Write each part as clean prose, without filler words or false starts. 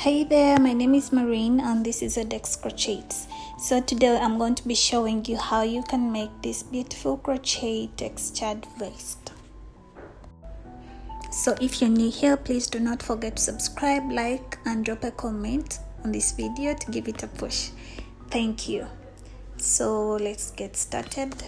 Hey there, my name is Marine and this is Adex Crochets. So today I'm going to be showing you how you can make this beautiful crochet textured vest. So if you're new here, please do not forget to subscribe, like and drop a comment on this video to give it a push. Thank you. So let's get started.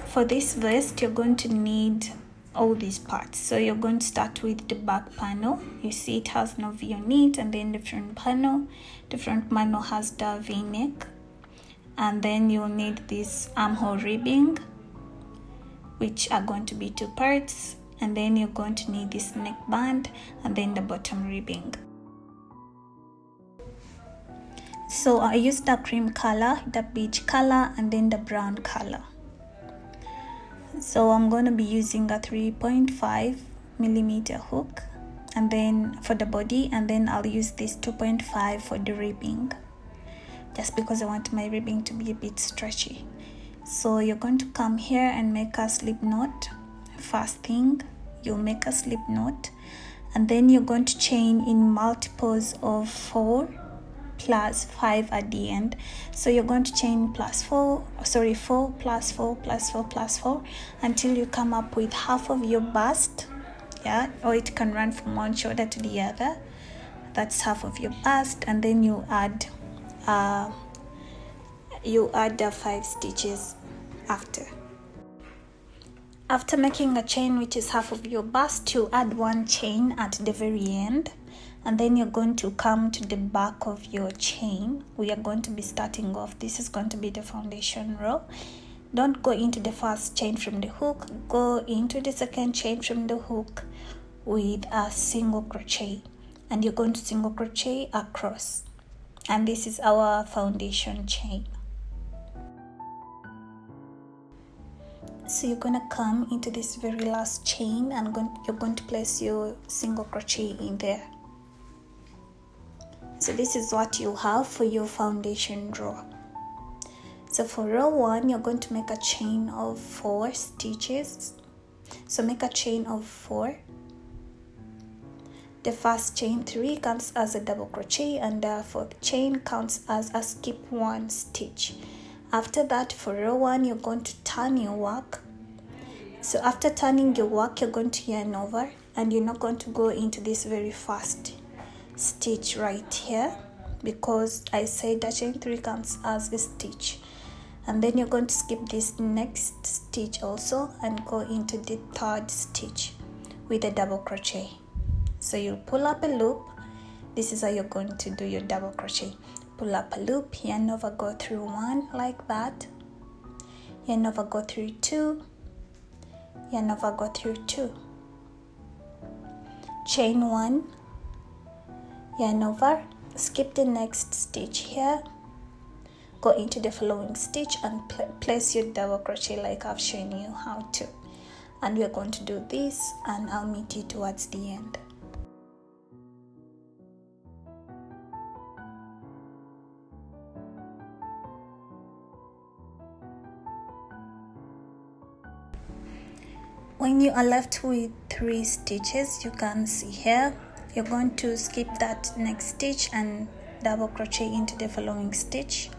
For this vest, you're going to need all these parts. So you're going to start with the back panel. You see it has no V-neck, and then the front panel. The front panel has the V-neck, and then you'll need this armhole ribbing, which are going to be 2 parts, and then you're going to need this neckband and then the bottom ribbing. So I used the cream color, the beige color, and then the brown color. So I'm going to be using a 3.5mm hook, and then for the body, and then I'll use this 2.5 for the ribbing, just because I want my ribbing to be a bit stretchy. So you're going to come here and make a slip knot. First thing, you'll make a slip knot, and then you're going to chain in multiples of 4 plus 5 at the end. So you're going to chain 4 plus 4 plus 4 plus 4 until you come up with half of your bust, or it can run from one shoulder to the other. That's half of your bust, and then you add the 5 stitches after making a chain, which is half of your bust. You add 1 chain at the very end, and then you're going to come to the back of your chain. We are going to be starting off, this is going to be the foundation row. Don't go into the first chain from the hook, go into the second chain from the hook with a single crochet, and you're going to single crochet across, and this is our foundation chain. So you're going to come into this very last chain, and you're going to place your single crochet in there. So this is what you have for your foundation row. So for row 1, you're going to make a chain of 4 stitches. So make a chain of 4. The first chain 3 counts as a double crochet, and the 4th chain counts as a skip 1 stitch. After that, for row 1, you're going to turn your work. So after turning your work, you're going to yarn over, and you're not going to go into this very first stitch right here, because I said that chain 3 counts as a stitch. And then you're going to skip this next stitch also and go into the 3rd stitch with a double crochet. So you pull up a loop. This is how you're going to do your double crochet. Pull up a loop, yarn over, go through 1 like that, yarn over, go through 2, yarn over, go through 2, chain 1, yarn over, skip the next stitch here, go into the following stitch and place your double crochet like I've shown you how to. And we're going to do this, and I'll meet you towards the end. When you are left with 3 stitches, you can see here, you're going to skip that next stitch and double crochet into the following stitch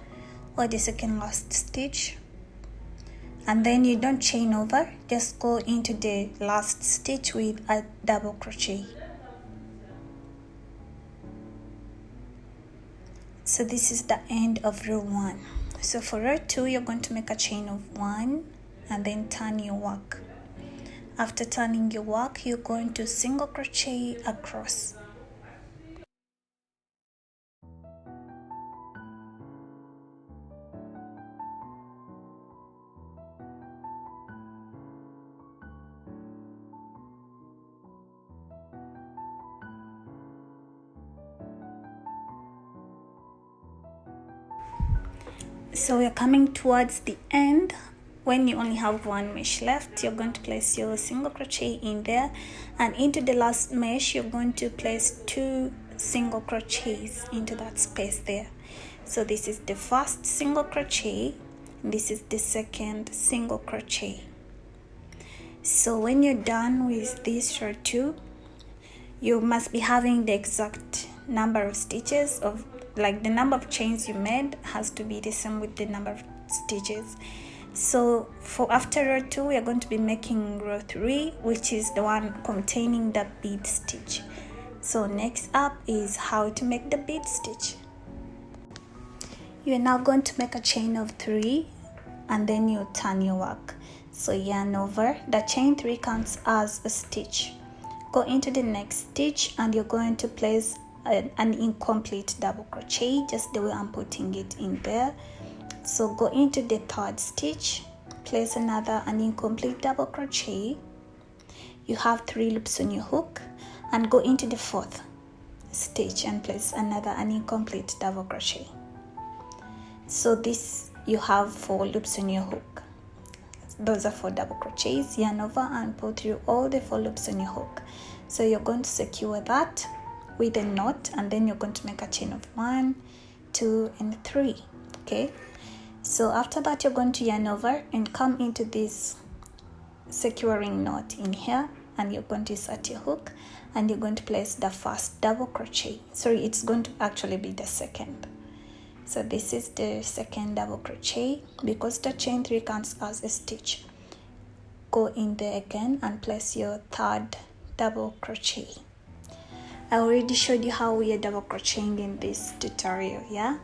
or the second last stitch, and then you don't chain over, just go into the last stitch with a double crochet. So this is the end of row 1. So for row 2, you're going to make a chain of 1 and then turn your work. After turning your work, you're going to single crochet across. So we're coming towards the end. When you only have 1 mesh left, you're going to place your single crochet in there, and into the last mesh you're going to place 2 single crochets into that space there. So this is the first single crochet, this is the second single crochet. So when you're done with this row 2, you must be having the exact number of stitches of, like, the number of chains you made has to be the same with the number of stitches. So for after row 2, we are going to be making row 3, which is the one containing the bead stitch. So next up is how to make the bead stitch. You are now going to make a chain of 3 and then you turn your work. So yarn over. The chain 3 counts as a stitch. Go into the next stitch and you're going to place an incomplete double crochet, just the way I'm putting it in there. So go into the third stitch, place an incomplete double crochet. You have 3 loops on your hook, and go into the fourth stitch and place an incomplete double crochet. So this, you have 4 loops on your hook. Those are 4 double crochets. Yarn over and pull through all the 4 loops on your hook. So you're going to secure that with a knot, and then you're going to make a chain of 1, 2 and 3. Okay, so after that you're going to yarn over and come into this securing knot in here, and you're going to insert your hook and you're going to place the first double crochet. Sorry, it's going to actually be the second. So this is the second double crochet because the chain 3 counts as a stitch. Go in there again and place your third double crochet. I already showed you how we are double crocheting in this tutorial, yeah?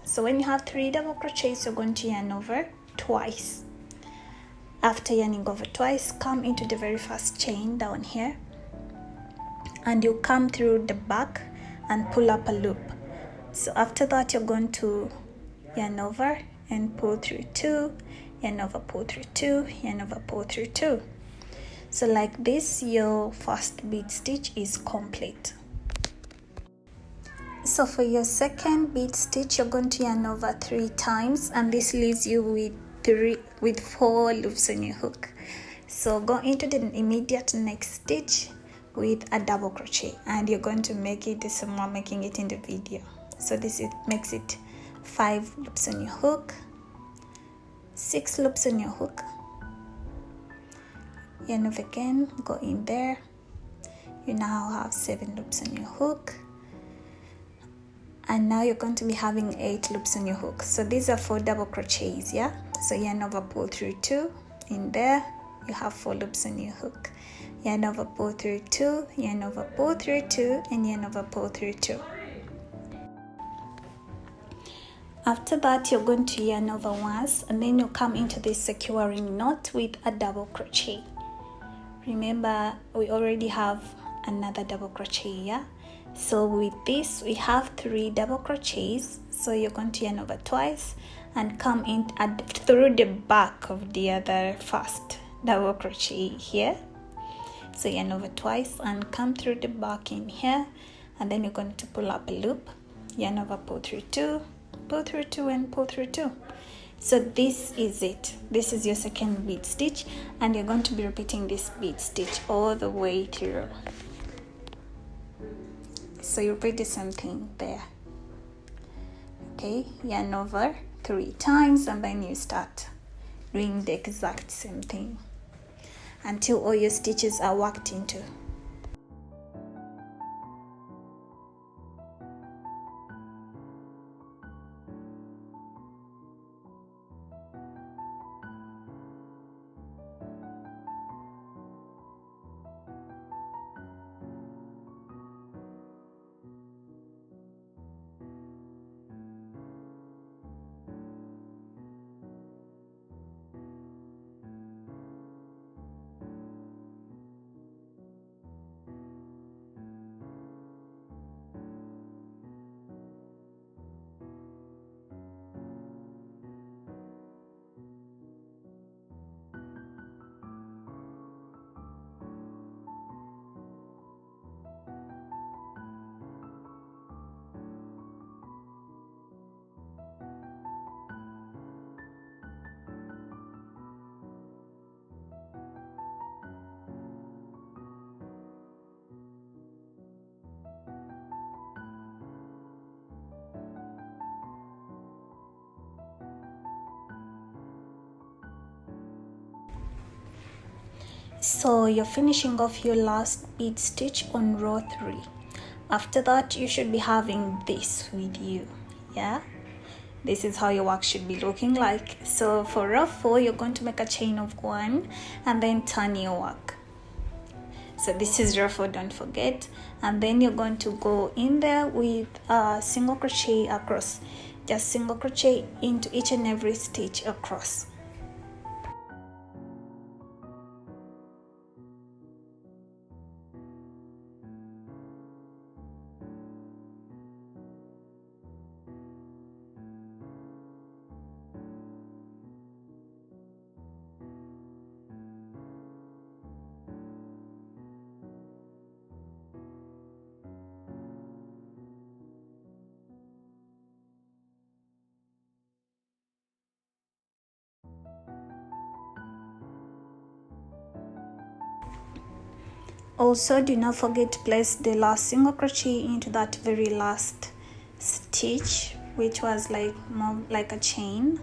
So when you have 3 double crochets, you're going to yarn over twice. After yarning over twice, come into the very first chain down here, and you come through the back and pull up a loop. So after that, you're going to yarn over and pull through 2, yarn over, pull through 2, yarn over, pull through 2. So like this, your first bead stitch is complete. So for your second bead stitch, you're going to yarn over 3 times, and this leaves you with 4 loops on your hook. So go into the immediate next stitch with a double crochet, and you're going to make it the same one making it in the video. So this makes it 5 loops on your hook, 6 loops on your hook, yarn over again, go in there. You now have 7 loops on your hook, and now you're going to be having 8 loops on your hook. So these are 4 double crochets, yeah? So yarn over, pull through 2, in there you have 4 loops on your hook. Yarn over, pull through 2, yarn over, pull through 2, and yarn over, pull through 2. After that, you're going to yarn over once, and then you come into this securing knot with a double crochet. Remember, we already have another double crochet, yeah? So with this, we have 3 double crochets. So you're going to yarn over twice and come in through the back of the other first double crochet here. So yarn over twice and come through the back in here, and then you're going to pull up a loop, yarn over, pull through 2, pull through 2, and pull through 2. So this is it. This is your second bead stitch, and you're going to be repeating this bead stitch all the way through. So you repeat the same thing there. Okay, yarn over 3 times, and then you start doing the exact same thing until all your stitches are worked into. So you're finishing off your last bead stitch on row 3. After that, you should be having this with you. Yeah, this is how your work should be looking like. So for row 4, you're going to make a chain of 1 and then turn your work. So this is row 4, don't forget. And then you're going to go in there with a single crochet across. Just single crochet into each and every stitch across. Also, do not forget to place the last single crochet into that very last stitch, which was like more like a chain.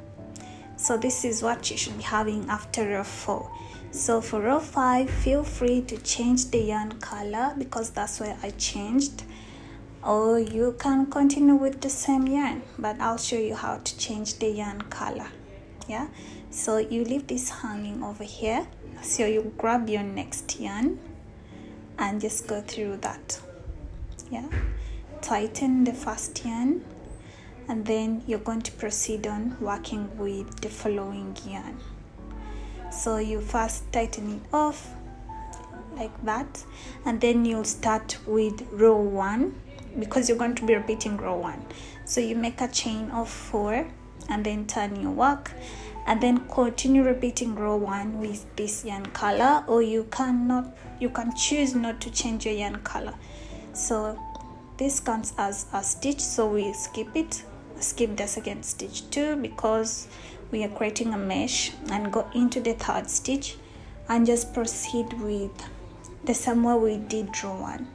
So this is what you should be having after row 4. So for row 5, feel free to change the yarn color because that's where I changed, or you can continue with the same yarn, but I'll show you how to change the yarn color. Yeah, so you leave this hanging over here, so you grab your next yarn and just go through that. Yeah, tighten the first yarn, and then you're going to proceed on working with the following yarn. So you first tighten it off like that, and then you'll start with row 1 because you're going to be repeating row 1. So you make a chain of 4 and then turn your work, and then continue repeating row 1 with this yarn color, or you can choose not to change your yarn color. So this counts as a stitch, so we skip the second stitch too because we are creating a mesh, and go into the third stitch and just proceed with the same way we did row 1,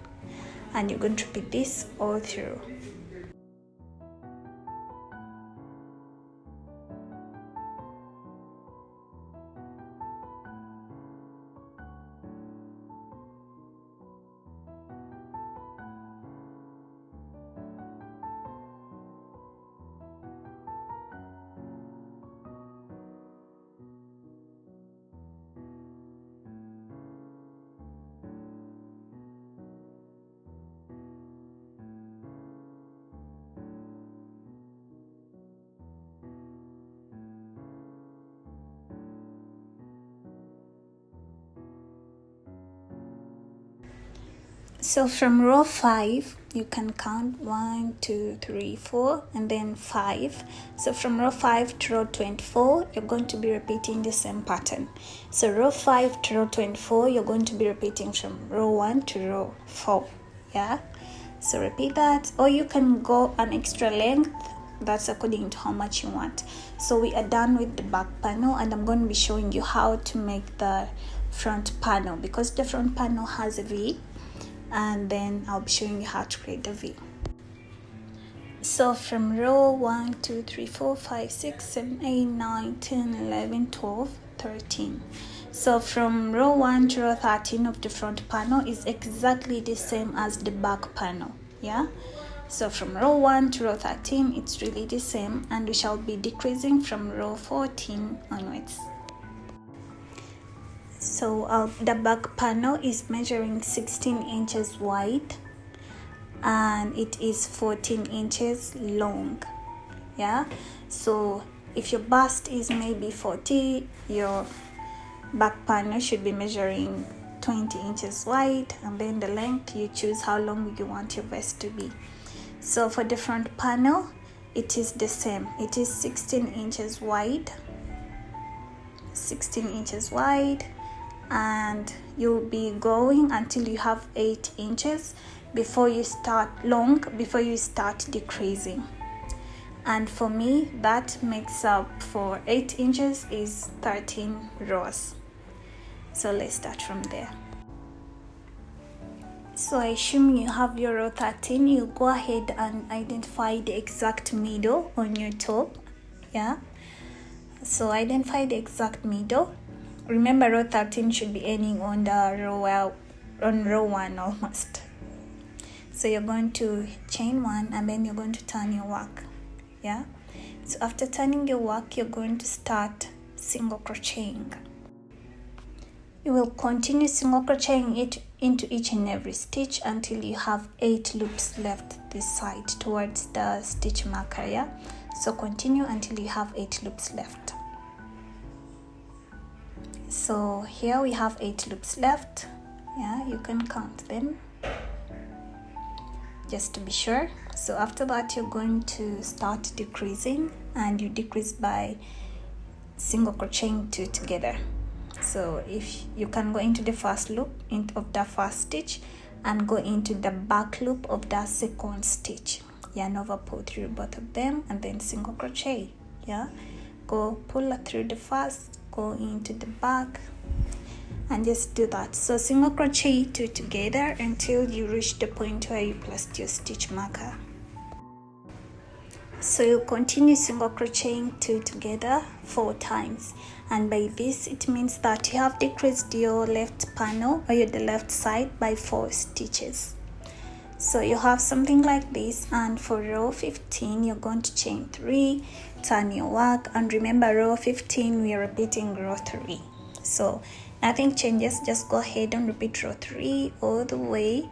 and you're going to repeat this all through. So from row 5, you can count 1, 2, 3, 4, and then 5. So from row 5 to row 24, you're going to be repeating the same pattern. So row 5 to row 24, you're going to be repeating from row 1 to row 4. Yeah, so repeat that, or you can go an extra length. That's according to how much you want. So we are done with the back panel, and I'm going to be showing you how to make the front panel because the front panel has a V, and then I'll be showing you how to create the V. So from row 1, 2, 3, 4, 5, 6, 7, 8, 9, 10, 11, 12, 13. So from row 1 to row 13 of the front panel is exactly the same as the back panel. Yeah, so from row 1 to row 13 it's really the same, and we shall be decreasing from row 14 onwards. So the back panel is measuring 16 inches wide and it is 14 inches long. Yeah, so if your bust is maybe 40, your back panel should be measuring 20 inches wide, and then the length you choose how long you want your vest to be. So for the front panel it is the same, it is 16 inches wide, and you'll be going until you have 8 inches before you start decreasing. And for me that makes up for 8 inches is 13 rows. So let's start from there. So I assume you have your row 13. You go ahead and identify the exact middle on your top. Yeah, so identify the exact middle, remember row 13 should be ending on the row 1 almost. So you're going to chain 1 and then you're going to turn your work. Yeah, so after turning your work, you're going to start single crocheting. You will continue single crocheting it into each and every stitch until you have 8 loops left this side towards the stitch marker. Yeah, so continue until you have 8 loops left. So here we have 8 loops left. Yeah, you can count them just to be sure. So after that, you're going to start decreasing, and you decrease by single crocheting 2 together. So if you can go into the first loop of the first stitch and go into the back loop of the second stitch, yarn over, pull through both of them, and then single crochet. Yeah, go pull through the first, go into the back, and just do that. So single crochet 2 together until you reach the point where you placed your stitch marker. So you continue single crocheting 2 together 4 times, and by this it means that you have decreased your left panel or the left side by 4 stitches. So you have something like this, and for row 15 you're going to chain 3, turn your work, and remember row 15 we are repeating row 3. So nothing changes, just go ahead and repeat row 3 all the way,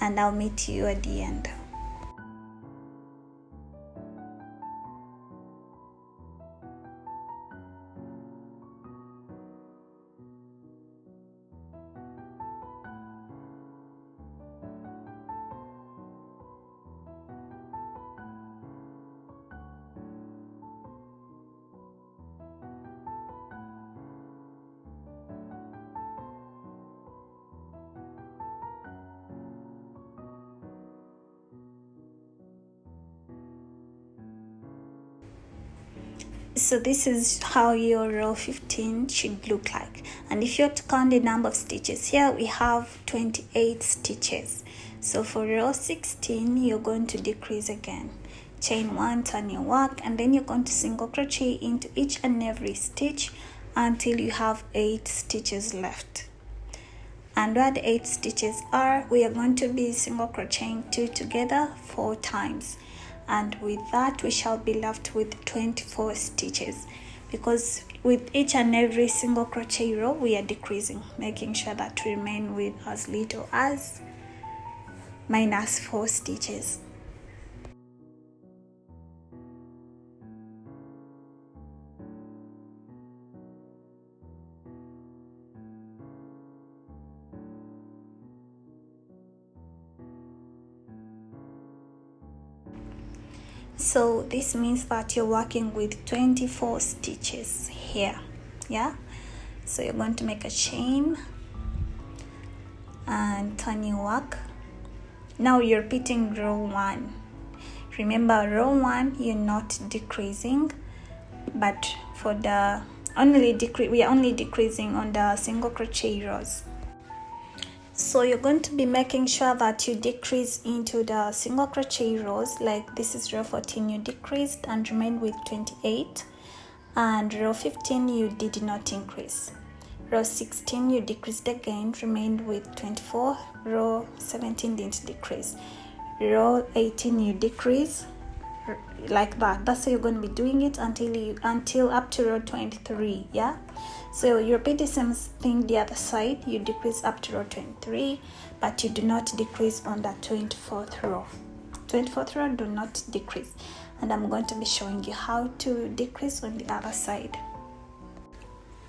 and I'll meet you at the end. So this is how your row 15 should look like. And if you have to count the number of stitches, here we have 28 stitches. So for row 16 you're going to decrease again, chain 1, turn your work, and then you're going to single crochet into each and every stitch until you have 8 stitches left. And where the 8 stitches are, we are going to be single crocheting 2 together 4 times. And with that we shall be left with 24 stitches, because with each and every single crochet row we are decreasing, making sure that we remain with as little as -4 stitches. So this means that you're working with 24 stitches here. Yeah, so you're going to make a chain and turn your work. Now you're repeating row 1. Remember, row 1 you're not decreasing, but for the we are only decreasing on the single crochet rows. So you're going to be making sure that you decrease into the single crochet rows. Like this is row 14, you decreased and remained with 28, and row 15 you did not increase. Row 16 you decreased again, remained with 24. Row 17 didn't decrease. Row 18 you decrease, like that. That's how you're going to be doing it until up to row 23. Yeah, so you repeat the same thing the other side. You decrease up to row 23, but you do not decrease on the 24th row. 24th row do not decrease, and I'm going to be showing you how to decrease on the other side.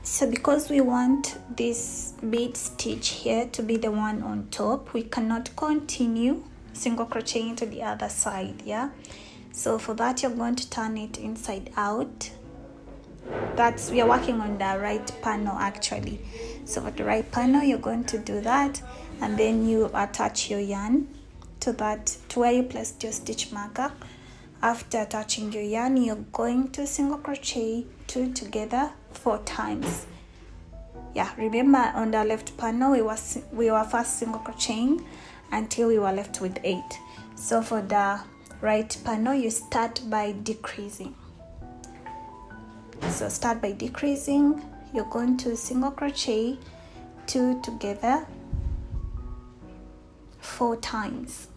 So because we want this bead stitch here to be the one on top, we cannot continue single crocheting to the other side. Yeah, so for that you're going to turn it inside out. We are working on the right panel actually. So for the right panel you're going to do that, and then you attach your yarn to where you placed your stitch marker. After attaching your yarn, you're going to single crochet 2 together 4 times. Yeah, remember on the left panel we were first single crocheting until we were left with 8. So for the right panel you start by decreasing. So start by decreasing, you're going to single crochet 2 together 4 times.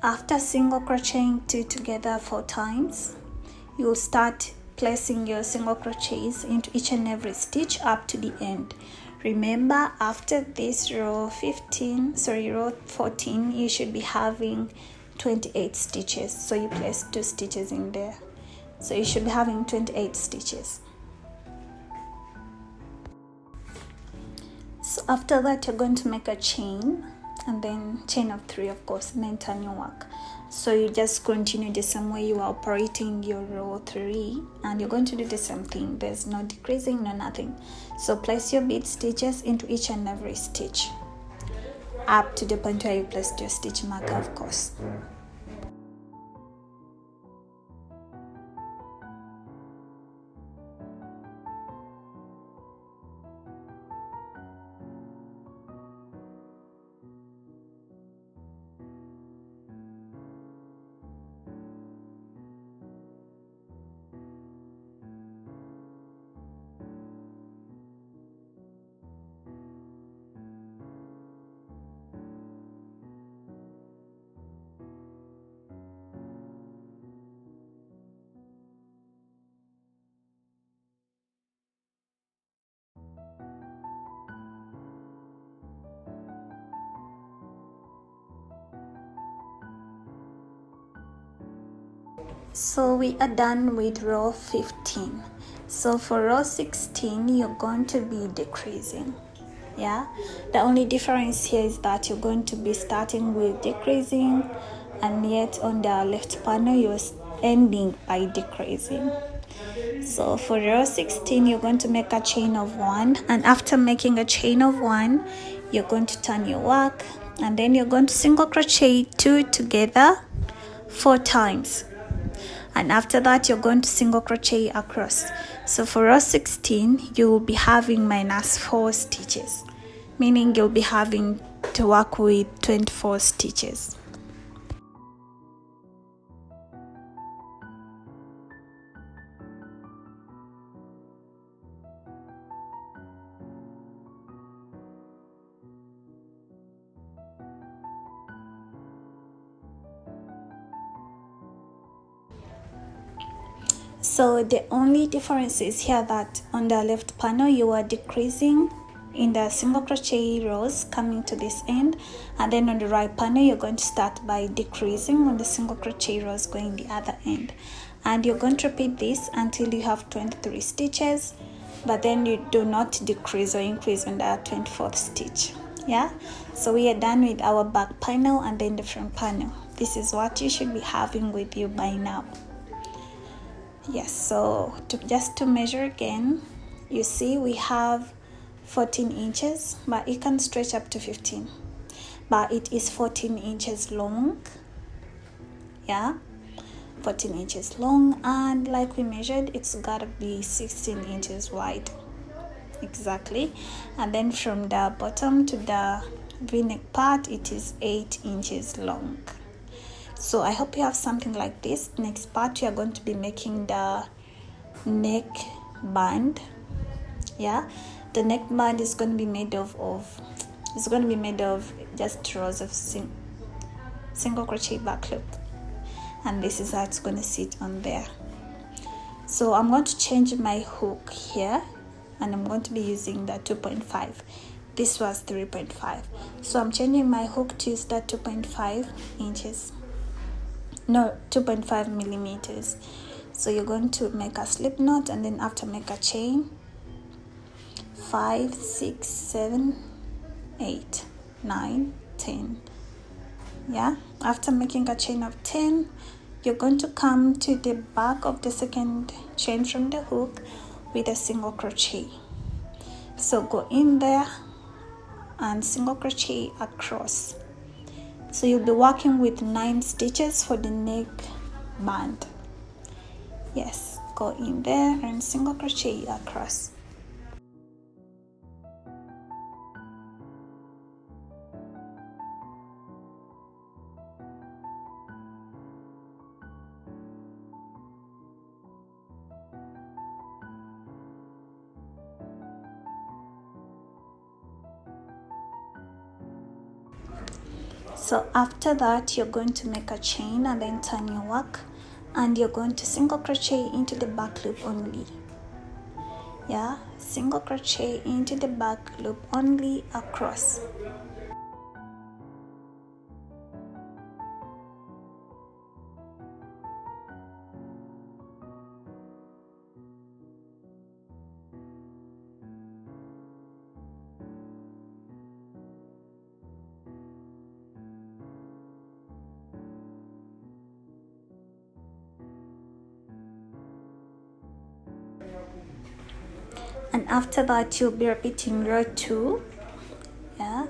After single crocheting 2 together 4 times, you will start placing your single crochets into each and every stitch up to the end. Remember, after this row 14, you should be having 28 stitches. So you place 2 stitches in there. So you should be having 28 stitches. So after that, you're going to make a chain, and then chain of 3, of course, and then turn your work. So you just continue the same way you are operating your row 3, and you're going to do the same thing. There's no decreasing, no nothing. So place your bead stitches into each and every stitch up to the point where you placed your stitch marker, of course. So we are done with row 15. So for row 16, you're going to be decreasing. Yeah, the only difference here is that you're going to be starting with decreasing, and yet on the left panel you're ending by decreasing. So for row 16, you're going to make a chain of 1, and after making a chain of 1, you're going to turn your work, and then you're going to single crochet 2 together 4 times. And after that, you're going to single crochet across. So for row 16, you will be having -4 stitches, meaning you'll be having to work with 24 stitches. So the only difference is here that on the left panel you are decreasing in the single crochet rows coming to this end, and then on the right panel you're going to start by decreasing on the single crochet rows going the other end, and you're going to repeat this until you have 23 stitches, but then you do not decrease or increase on the 24th stitch. Yeah, so we are done with our back panel and then the front panel. This is what you should be having with you by now. Yes, so just to measure again, you see we have 14 inches, but it can stretch up to 15, but it is 14 inches long. Yeah, 14 inches long, and like we measured, it's gotta be 16 inches wide exactly, and then from the bottom to the v-neck part it is 8 inches long. So I hope you have something like this. Next part, we are going to be making the neck band. Yeah, the neck band is going to be made of just rows of single crochet back loop, and this is how it's going to sit on there. So I'm going to change my hook here, and I'm going to be using the 2.5. This was 3.5, so I'm changing my hook to use that 2.5 inches. No, 2.5 millimeters. So you're going to make a slip knot, and then after make a chain 5, 6, 7, 8, 9, 10. Yeah, after making a chain of 10, you're going to come to the back of the second chain from the hook with a single crochet. So go in there and single crochet across. So you'll be working with 9 stitches for the neck band. Yes, go in there and single crochet across. So after that, you're going to make a chain and then turn your work, and you're going to single crochet into the back loop only. Yeah, single crochet into the back loop only across. And after that, you'll be repeating row 2. Yeah,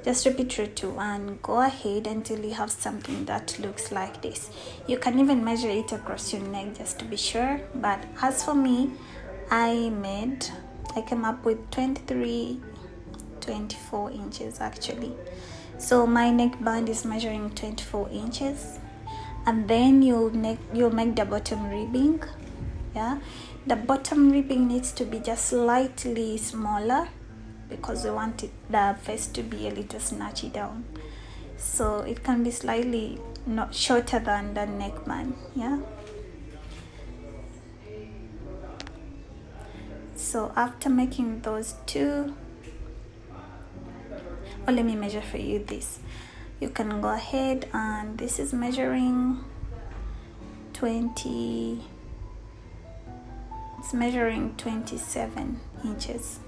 just repeat row 2 and go ahead until you have something that looks like this. You can even measure it across your neck just to be sure, but as for me, I came up with 24 inches actually. So my neck band is measuring 24 inches, and then you'll make the bottom ribbing. Yeah, the bottom ribbing needs to be just slightly smaller because we want the face to be a little snatchy down, so it can be slightly not shorter than the neckband. Yeah, so after making those two, let me measure for you this. You can go ahead, and this is measuring 27 inches.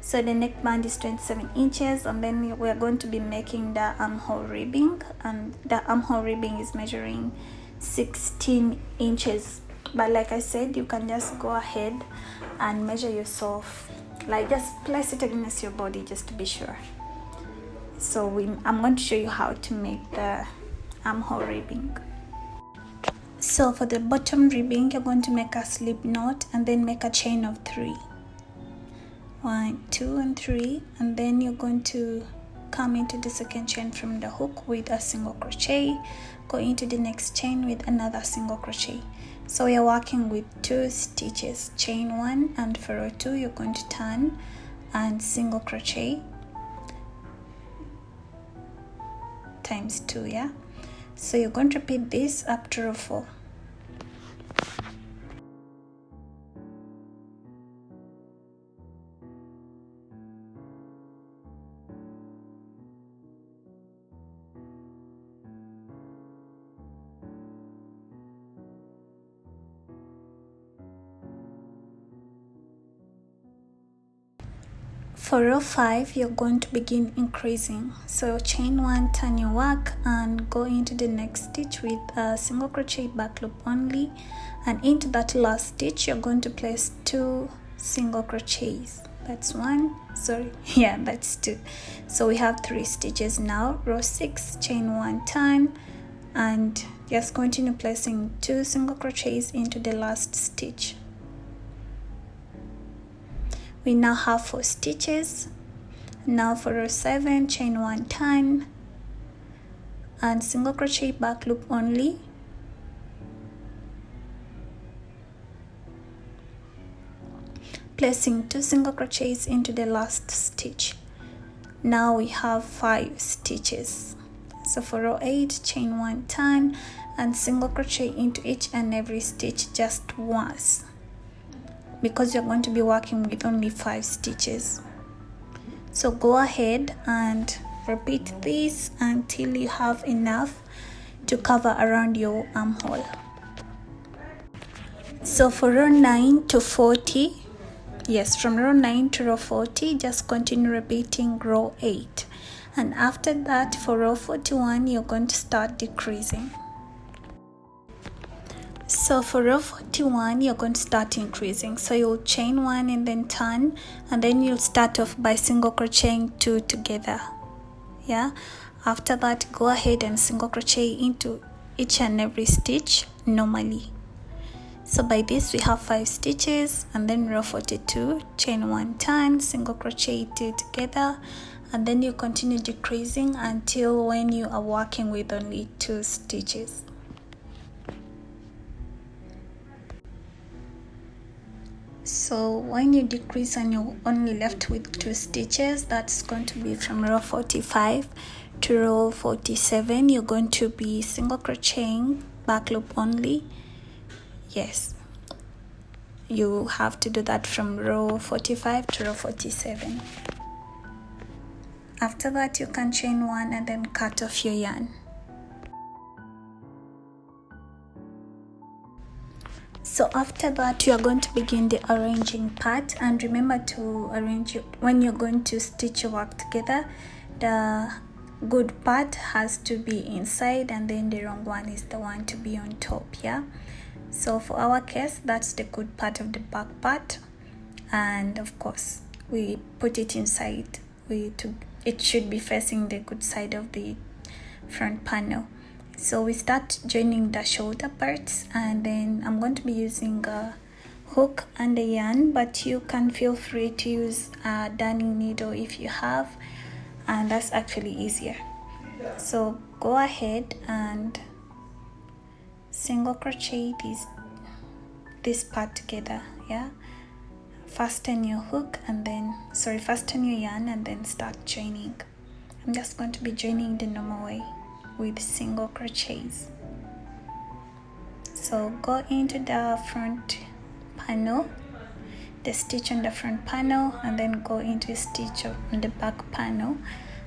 So the neckband is 27 inches, and then we're going to be making the armhole ribbing, and the armhole ribbing is measuring 16 inches. But like I said, you can just go ahead and measure yourself, like just place it against your body just to be sure. So I'm going to show you how to make the armhole ribbing. So for the bottom ribbing, you're going to make a slip knot and then make a chain of 3. 1, 2 and 3, and then you're going to come into the second chain from the hook with a single crochet, go into the next chain with another single crochet. So you're working with 2 stitches, chain 1, and for row 2 you're going to turn and single crochet times 2. Yeah, so you're going to repeat this up to row 4. For row 5, you're going to begin increasing. So chain 1, turn your work and go into the next stitch with a single crochet back loop only, and into that last stitch you're going to place 2 single crochets. That's 1, sorry, yeah, that's 2. So we have 3 stitches now. Row 6, chain 1, turn, and just continue placing 2 single crochets into the last stitch. We now have 4 stitches. Now for row 7, chain 1, turn, and single crochet back loop only, placing 2 single crochets into the last stitch. Now we have 5 stitches. So for row 8, chain 1, turn, and single crochet into each and every stitch just once, because you're going to be working with only 5 stitches. So go ahead and repeat this until you have enough to cover around your armhole. So for row 9 to 40, yes, from row 9 to row 40, just continue repeating row 8, and after that for row 41 you're going to start decreasing. So for row 41, you're going to start increasing. So you'll chain 1 and then turn, and then you'll start off by single crocheting 2 together. Yeah, after that, go ahead and single crochet into each and every stitch normally. So by this we have 5 stitches, and then row 42, chain 1, turn, single crochet 2 together, and then you continue decreasing until when you are working with only 2 stitches. So when you decrease and you're only left with 2 stitches, that's going to be from row 45 to row 47. You're going to be single crocheting back loop only. Yes, you have to do that from row 45 to row 47. After that, you can chain 1 and then cut off your yarn. So after that, you are going to begin the arranging part, and remember to arrange it when you're going to stitch your work together. The good part has to be inside, and then the wrong one is the one to be on top. Yeah, so for our case, that's the good part of the back part, and of course we put it inside. It should be facing the good side of the front panel. So we start joining the shoulder parts, and then I'm going to be using a hook and a yarn, but you can feel free to use a darning needle if you have, and that's actually easier. So go ahead and single crochet this part together. Yeah, fasten your hook and then fasten your yarn and then start joining. I'm just going to be joining the normal way with single crochets. So go into the front panel, the stitch on the front panel, and then go into a stitch on the back panel,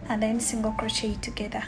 and then single crochet together.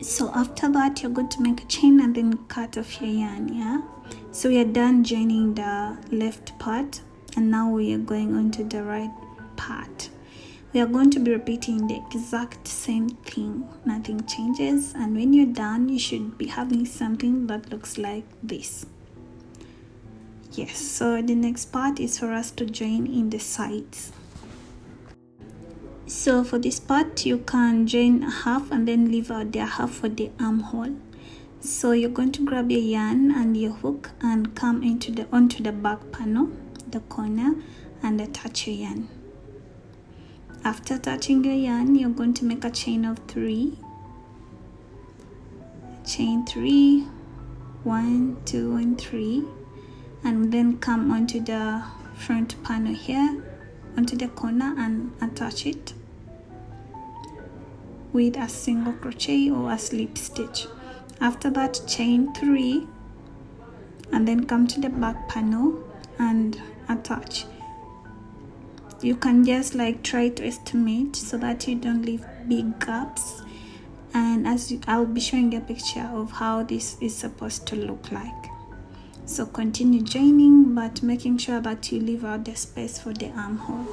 So after that, you're going to make a chain and then cut off your yarn. Yeah, so we are done joining the left part, and now we are going on to the right part. We are going to be repeating the exact same thing, nothing changes, and when you're done, you should be having something that looks like this. Yes, so the next part is for us to join in the sides. So for this part, you can join half and then leave out the half for the armhole. So you're going to grab your yarn and your hook and come onto the back panel, the corner, and attach your yarn. After attaching your yarn, you're going to make a chain of 3. Chain 3, 1, 2, and 3, and then come onto the front panel here, onto the corner, and attach it with a single crochet or a slip stitch. After that, chain 3 and then come to the back panel and attach. You can just try to estimate so that you don't leave big gaps, and I'll be showing a picture of how this is supposed to look like. So continue joining, but making sure that you leave out the space for the armhole.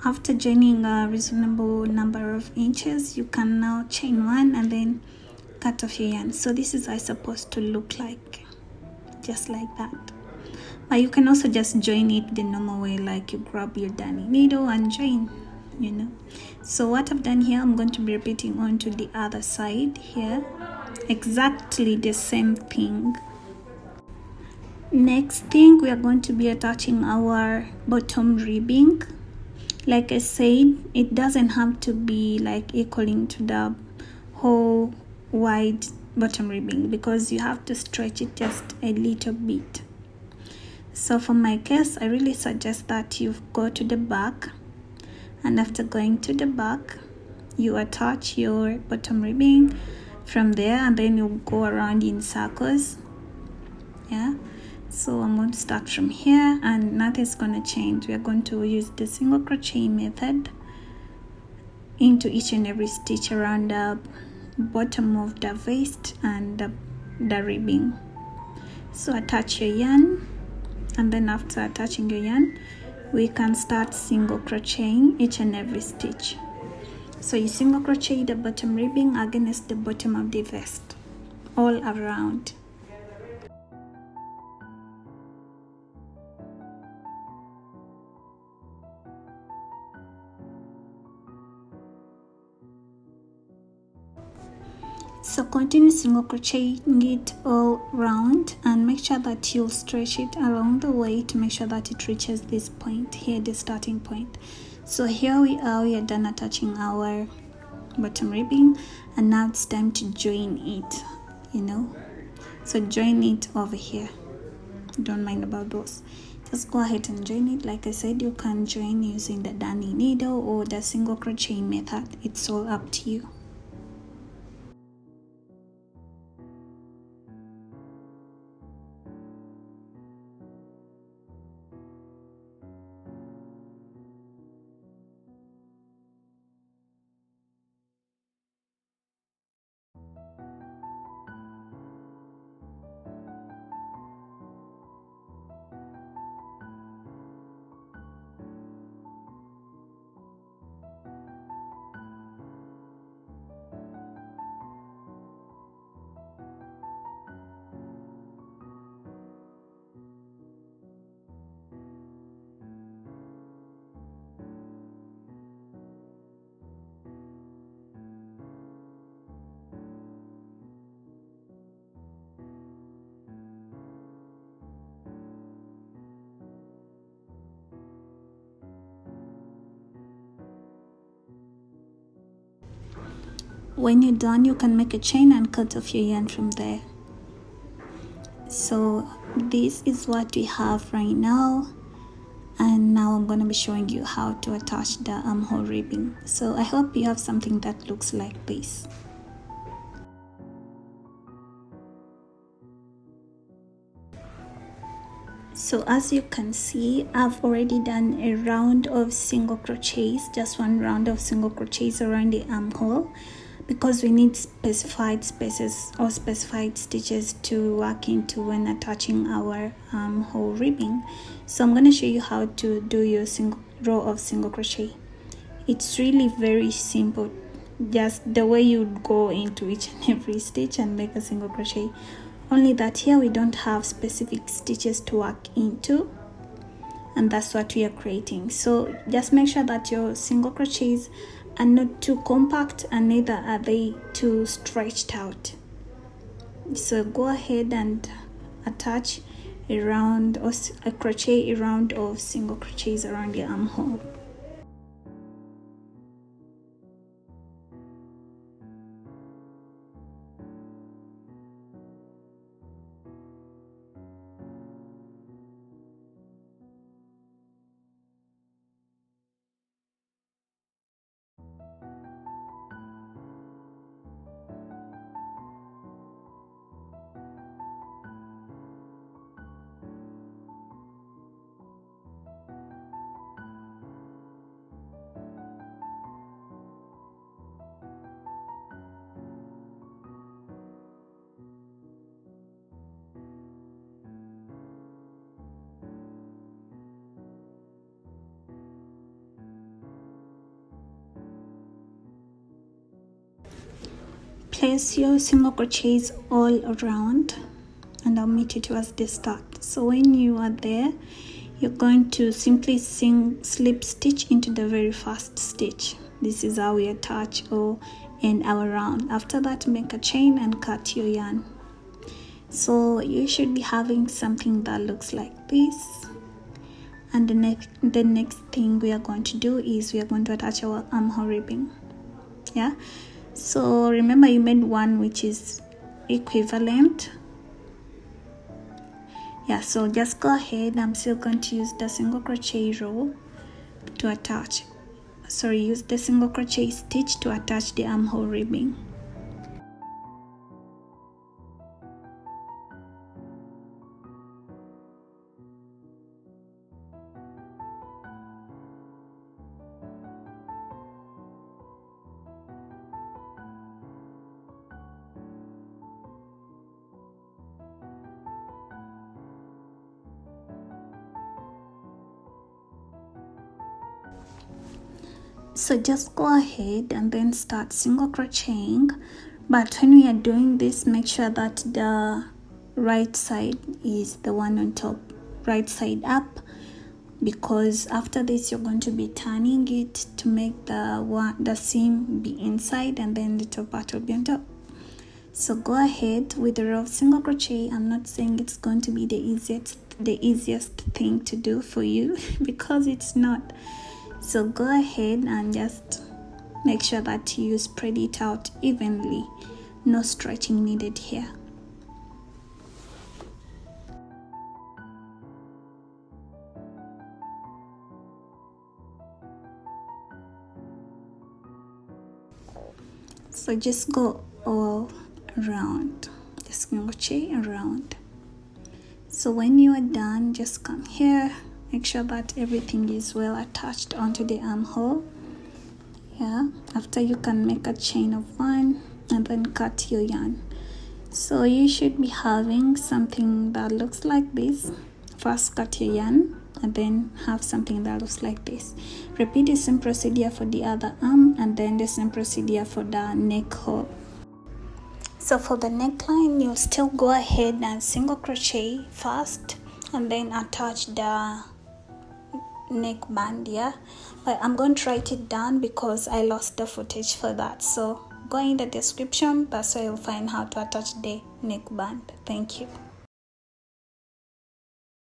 After joining a reasonable number of inches, you can now chain one and then cut off your yarn. So this is how it's supposed to look like, just like that. But you can also just join it the normal way, like you grab your darning needle and join, you know. So what I've done here, I'm going to be repeating onto the other side here, exactly the same thing. Next thing, we are going to be attaching our bottom ribbing. Like I said, it doesn't have to be like equaling to the whole wide bottom ribbing, because you have to stretch it just a little bit. So for my case, I really suggest that you go to the back, and after going to the back, you attach your bottom ribbing from there, and then you go around in circles. Yeah, so I'm going to start from here, and nothing's going to change. We are going to use the single crochet method into each and every stitch around the bottom of the vest and the ribbing. So attach your yarn, and then after attaching your yarn, we can start single crocheting each and every stitch. So you single crochet the bottom ribbing against the bottom of the vest all around. So continue single crocheting it all round, and make sure that you'll stretch it along the way to make sure that it reaches this point here, the starting point. So here we are done attaching our bottom ribbing, and now it's time to join it, you know. So join it over here, don't mind about those, just go ahead and join it. Like I said, you can join using the darning needle or the single crochet method, it's all up to you. When you're done, you can make a chain and cut off your yarn from there. So this is what we have right now, and now I'm going to be showing you how to attach the armhole ribbing. So I hope you have something that looks like this. So as you can see, I've already done a round of single crochets, just one round of single crochets around the armhole, because we need specified spaces or specified stitches to work into when attaching our armhole ribbing. So I'm going to show you how to do your single row of single crochet. It's really very simple, just the way you go into each and every stitch and make a single crochet, only that here we don't have specific stitches to work into, and that's what we are creating. So just make sure that your single crochets are not too compact, and neither are they too stretched out. So go ahead and attach a round or a crochet a round of single crochets around the armhole. place your single crochets all around, and I'll meet you towards the start. So when you are there, you're going to simply slip stitch into the very first stitch. This is how we attach or end our round. After that, make a chain and cut your yarn. So you should be having something that looks like this. And the next thing we are going to do is we are going to attach our armhole ribbing. Yeah, so remember you made one which is equivalent. Yeah, so just go ahead. I'm still going to use the single crochet row to attach. Use the single crochet stitch to attach the armhole ribbing. So just go ahead and then start single crocheting, but when we are doing this, make sure that the right side is the one on top, right side up, because after this you're going to be turning it to make the seam be inside and then the top part will be on top. So go ahead with the row of single crochet. I'm not saying it's going to be the easiest thing to do for you because it's not. So go ahead and just make sure that you spread it out evenly. No stretching needed here. So just go all around, just crochet around. So when you are done, just come here. Make sure that everything is well attached onto the armhole. Yeah, after you can make a chain of 1 and then cut your yarn. So you should be having something that looks like this. First cut your yarn and then have something that looks like this. Repeat the same procedure for the other arm and then the same procedure for the neck hole. So for the neckline, you'll still go ahead and single crochet first and then attach the neckband. Yeah, but I'm going to write it down because I lost the footage for that. So go in the description, that's where you'll find how to attach the neckband. Thank you.